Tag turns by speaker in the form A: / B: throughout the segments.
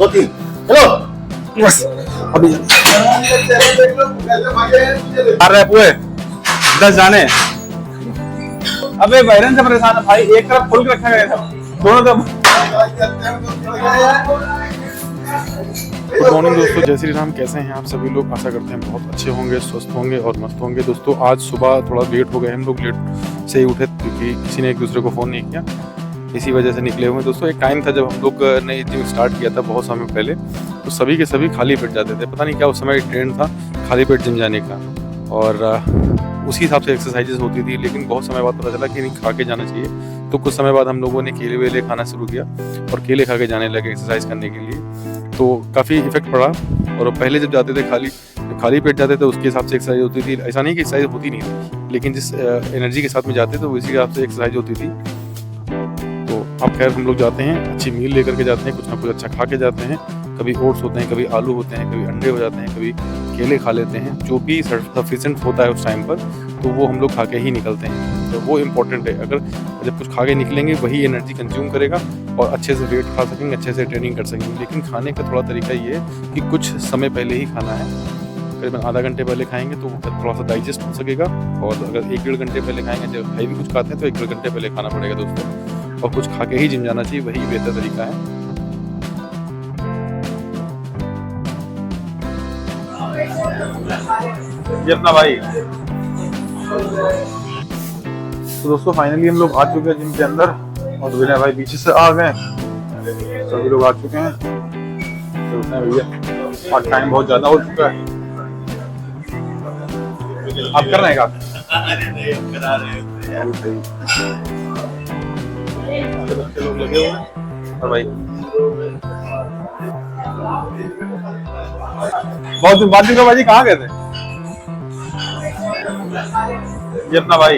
A: 2 3 चलो
B: बस अभी आ रहे पूरे 10 जाने। अबे बहरन से परेशान है भाई, एक तरफ खोल के रखा गया था, दोनों तरफ।
C: गुड मॉर्निंग दोस्तों, जय श्री राम। कैसे हैं आप सभी लोग? आशा करते हैं बहुत अच्छे होंगे, स्वस्थ होंगे और मस्त होंगे। दोस्तों आज सुबह थोड़ा लेट हो गए, हम लोग लेट से ही उठे क्योंकि किसी ने एक दूसरे को फ़ोन नहीं किया, इसी वजह से निकले हुए। दोस्तों एक टाइम था जब हम लोग ने जिम स्टार्ट किया था बहुत समय पहले, तो सभी के सभी खाली पेट जाते थे। पता नहीं क्या उस समय एक ट्रेंड था खाली पेट जिम जाने का, और उसी हिसाब से एक्सरसाइजेस होती थी। लेकिन बहुत समय बाद पता चला कि नहीं, खा के जाना चाहिए। तो कुछ समय बाद हम लोगों ने केले वेले खाना शुरू किया और केले खा के जाने लगे एक्सरसाइज करने के लिए। तो काफ़ी इफेक्ट पड़ा। और पहले जब जाते थे खाली पेट जाते थे, उसके हिसाब से एक्सरसाइज होती थी। ऐसा नहीं कि एक्सरसाइज होती नहीं थी, लेकिन जिस एनर्जी के साथ में जाते थे उसी के हिसाब से एक्सरसाइज होती थी। तो अब खैर हम लोग जाते हैं, अच्छी मील लेकर के जाते हैं, कुछ ना कुछ अच्छा खा के जाते हैं। कभी ओट्स होते हैं, कभी आलू होते हैं, कभी अंडे हो जाते हैं, कभी केले खा लेते हैं। जो भी सफिशिएंट होता है उस टाइम पर, तो वो हम लोग खा के ही निकलते हैं। तो वो इम्पोर्टेंट है। अगर जब कुछ खा के निकलेंगे वही एनर्जी कंज्यूम करेगा और अच्छे से वेट खा सकेंगे, अच्छे से ट्रेनिंग कर सकेंगे। लेकिन खाने का थोड़ा तरीका ये है कि कुछ समय पहले ही खाना है। करीबन आधा घंटे पहले खाएंगे तो थोड़ा सा डाइजेस्ट हो सकेगा। और अगर 1-1.5 घंटे पहले खाएंगे, जब हैवी कुछ खाते हैं तो 1-1.5 घंटे पहले खाना पड़ेगा दोस्तों। और कुछ खा के ही जिम जाना चाहिए, वही बेहतर तरीका है।
B: ये अपना भाई। तो दोस्तों फाइनली हम लोग आ चुके हैं जिम के अंदर, और विनय भाई पीछे से आ गए। सभी लोग आ चुके हैं, चलते हैं भैया, और टाइम बहुत ज्यादा हो चुका है। आप कर रहे हैं क्या? बच्चे लोग लगे हुए हैं। और भाई बहुत दिन बाद निकलो भाई, कहाँ गए थे? ये अपना भाई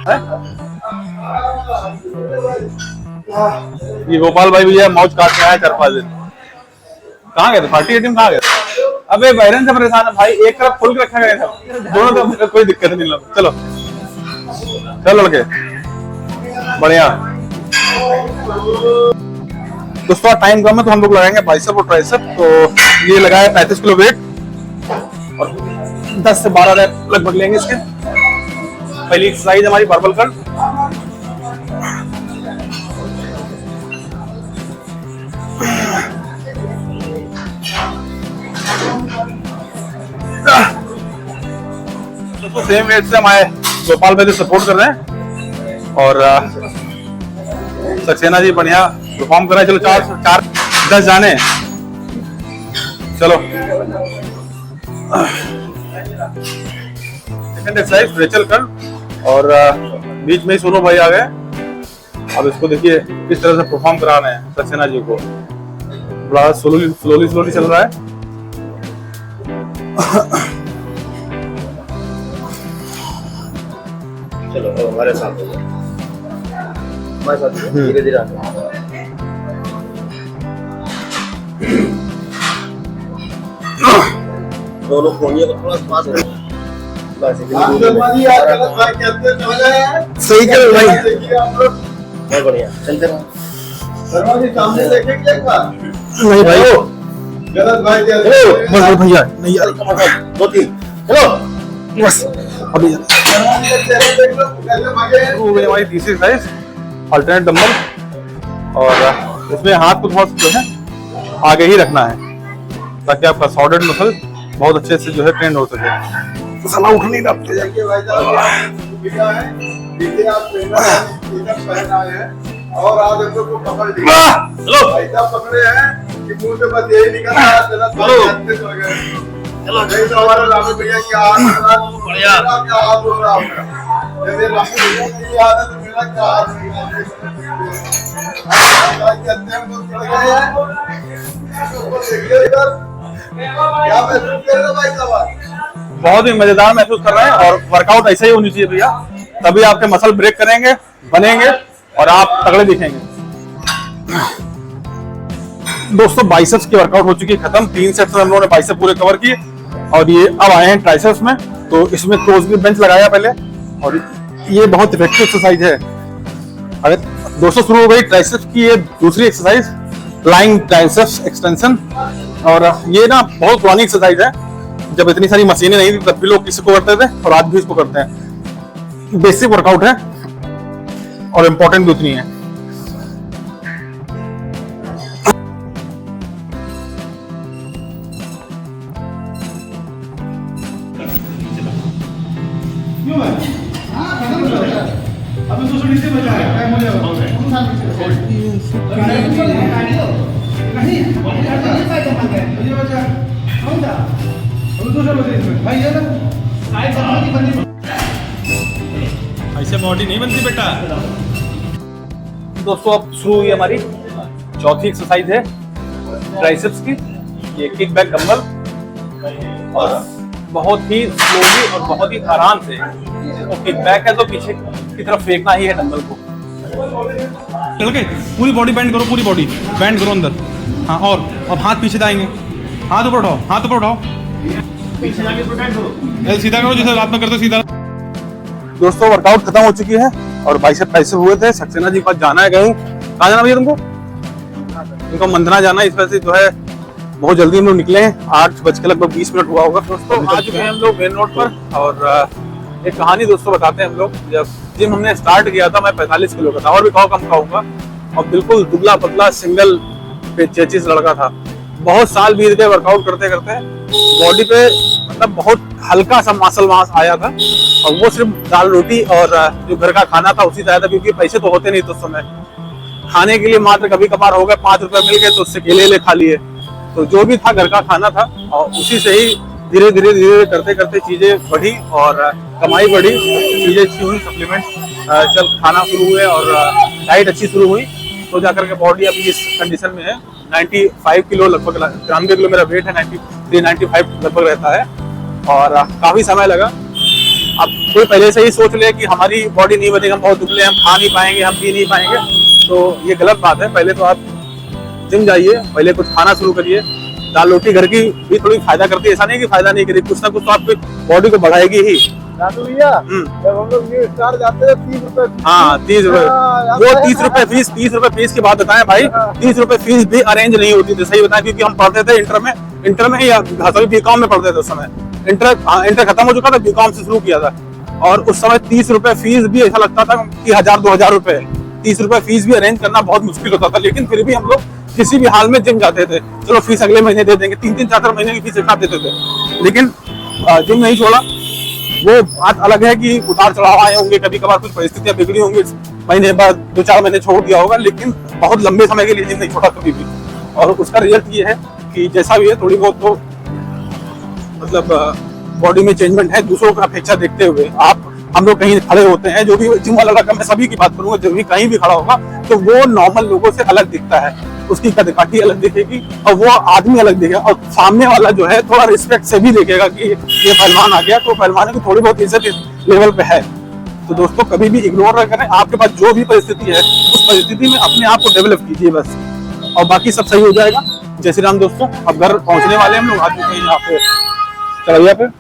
B: है? ये गोपाल भाई भैया मौज काट के आया 4-5 दिन। कहाँ गए थे? पार्टी के टीम कहाँ गए थे? अबे बहरन से परेशान है भाई, एक तरफ खोल के रखा गया था, दोनों तरफ। कोई दिक्कत नहीं। चलो चलो लड़के, बढ़िया। दोस्तों टाइम कम है तो हम लोग लगाएंगे बाइसेप और ट्राइसेप। तो ये लगाया 35 किलो वेट और 10 से 12 रैप लगभग लेंगे इसके। पहली एक्सरसाइज हमारी बारबल कर्ल। दोस्तों सेम वेट से हमारे गोपाल भाई सपोर्ट कर रहे हैं, और सक्सेना जी बढ़िया परफॉर्म कर रहे हैं। चलो 4-10 जाने। चलो सेकंड एक्सरसाइज रेचल कर्ल, और बीच में ही सोनू भाई आ गए। अब इसको देखिए किस तरह से परफॉर्म करा रहे हैं सक्सेना जी को। बड़ा स्लोली चल रहा है।
A: चलो हमारे साथ धीरे धीरे दोनों कोनियों को थोड़ा पास हो।
B: सही कर भाई,
A: बहुत बढ़िया, चलते रहो।
B: नहीं भाई
A: गलत भाई
B: बस भैया नहीं यार,
A: 2 3 चलो
B: बस अभी हो गई हमारी तीसरी एक्सरसाइज अल्टरनेट डंबल। और इसमें हाथ को थोड़ा जो है आगे ही रखना है, ताकि आपका सॉलिड मसल बहुत अच्छे से जो है ट्रेंड हो सके। तो साला उठ नहीं रहा।
D: और आज हम लोग को पकड़ लिया, ऐसा पकड़े हैं कि मुंह से बस यही निकल रहा है, चलो नहीं तो हमारे रामू भैया की आदत बढ़िया, क्या हाथ हो रहा है आपका? जब ये रामू भैया की आदत, मेरा क्या हाथ क्या महसूस कर रहे हो भाई साहब?
B: बहुत ही मजेदार महसूस कर रहे हैं, और वर्कआउट ऐसा ही होनी चाहिए भैया, तभी आपके मसल ब्रेक करेंगे, बनेंगे और आप तगड़े दिखेंगे। दोस्तों बाइसेप्स की वर्कआउट हो चुकी है खत्म। 3 सेट्स में हम लोगों ने बाइसेप पूरे कवर किए, और ये अब आए हैं ट्राइसेप्स में। तो इसमें क्लोज ग्रिप बेंच लगाया पहले, और ये बहुत इफेक्टिव एक्सरसाइज है। अगर दोस्तों शुरू हो गई ट्राइसेप्स की ये दूसरी एक्सरसाइज, फ्लाइंग ट्राइसेप्स एक्सटेंशन। और ये ना बहुत पुरानी एक्सरसाइज है, जब इतनी सारी मशीनें नहीं थी तब भी लोग इसको करते थे और आज भी इसको करते हैं। बेसिक वर्कआउट है और इम्पोर्टेंट भी उतनी है।
C: ऐसे बॉडी नहीं बनती बेटा।
B: दोस्तों अब शुरू हुई हमारी चौथी एक्सरसाइज है ट्राइसेप्स की। ये किक बैक डंबल और बहुत ही स्लोली और बहुत ही आराम से इसको किक बैक है तो पीछे की तरफ फेंकना ही है डंबल को।
C: चल के पूरी बॉडी बैंड करो, पूरी बॉडी बैंड करो अंदर। हाँ, और अब हाथ पीछे दाएंगे, हाथ ऊपर उठाओ, हाथ ऊपर उठाओ,
A: पीछे जाके प्रोटेक्ट करो।
C: ऐसे सीधा करो जैसे रात में करते सीधा।
B: दोस्तों वर्कआउट खत्म हो चुकी है और बाइसेप ट्राइसेप हुए थे। सक्सेना जी के पास जाना है कहीं। कहाँ जाना भैया तुमको? उनको मंदना जाना है, इस वजह से जो है बहुत जल्दी हम लोग निकले हैं। 8:20 हुआ होगा। दोस्तों आ चुके हैं हम लोग मेन रोड पर और एक कहानी दोस्तों बताते हैं हम लोग। जब जिम हमने स्टार्ट किया था मैं 45 किलो का था, और भी खाओ कम खाऊंगा, और बिल्कुल दुबला पतला सिंगल चेचिस लड़का था। बहुत साल बीत गए वर्कआउट करते करते, बॉडी पे मतलब बहुत हल्का सा मसल मास आया था और वो सिर्फ दाल रोटी और जो घर का खाना था उसी से आया था, क्योंकि पैसे तो होते नहीं तो उस समय खाने के लिए मात्र कभी कभार हो गए 5 रुपए मिल गए तो उससे केले खा लिए। तो जो भी था घर का खाना था और उसी से ही धीरे धीरे करते करते चीजें बढ़ी और कमाई बढ़ी, चीजें अच्छी हुई, सप्लीमेंट चल खाना शुरू हुए और डाइट अच्छी शुरू हुई, तो जाकर के बॉडी अभी इस कंडीशन में है। 95 किलो लगभग, 93 किलो मेरा वेट है, 93-95 लगभग रहता है और काफी समय लगा। अब कोई पहले से ही सोच ले कि हमारी बॉडी नहीं बनेगी, हम बहुत दुबले, हम खा नहीं पाएंगे, हम पी नहीं पाएंगे, तो ये गलत बात है। पहले तो आप जिम जाइए, पहले कुछ खाना शुरू करिए। दाल रोटी घर की भी थोड़ी फायदा करती है, ऐसा नहीं कि फायदा नहीं करेगी, कुछ ना कुछ तो आपकी बॉडी को बढ़ाएगी ही।
A: दादू भैया जब हम लोग न्यू स्टार जाते थे 30 रुपए,
B: हाँ 30 रुपए, वो 30 रुपए फीस, 30 रुपए फीस की बात बताएं भाई। 30 रुपए फीस भी अरेंज नहीं होती थी, सही बताएं, क्योंकि हम पढ़ते थे इंटर में या बीकॉम में पढ़ते थे उस समय। इंटर खत्म हो चुका था, बीकॉम से शुरू किया था और उस समय 30 रुपए फीस भी ऐसा लगता था कि 1000-2000 रुपए। 30 रुपए फीस भी अरेंज करना बहुत मुश्किल होता था, लेकिन फिर भी हम लोग किसी भी हाल में जिम जाते थे। चलो फीस अगले महीने दे देंगे, 3-4 महीने की फीस एक साथ देते थे, लेकिन जिम नहीं छोड़ा। वो बात अलग है कि उतार चढ़ाव आए होंगे, कभी कभार कुछ परिस्थितियां बिगड़ी होंगी, महीने बाद 2-4 महीने छोड़ दिया होगा, लेकिन बहुत लंबे समय के लिए जिम नहीं छोड़ा कभी भी। और उसका रिजल्ट ये है कि जैसा भी है थोड़ी बहुत तो मतलब बॉडी में चेंजमेंट है। दूसरों का अपेक्षा देखते हुए हम लोग कहीं खड़े होते हैं, जो भी जिम वाला लड़का, मैं सभी की बात करूंगा, जो भी कहीं भी खड़ा होगा तो वो नॉर्मल लोगों से अलग दिखता है, उसकी कदकाठी अलग दिखेगी और वो आदमी अलग दिखेगा, और सामने वाला जो है थोड़ा रिस्पेक्ट से भी देखेगा कि ये पहलवान आ गया, तो पहलवान की थोड़ी बहुत इज्जत इस लेवल पे है। तो दोस्तों कभी भी इग्नोर न करें, आपके पास जो भी परिस्थिति है उस परिस्थिति में अपने आप को डेवलप कीजिए बस, और बाकी सब सही हो जाएगा। जय श्री राम दोस्तों। अब घर पहुंचने वाले हम लोग, आ चुके हैं यहाँ पे चढ़ैया पे।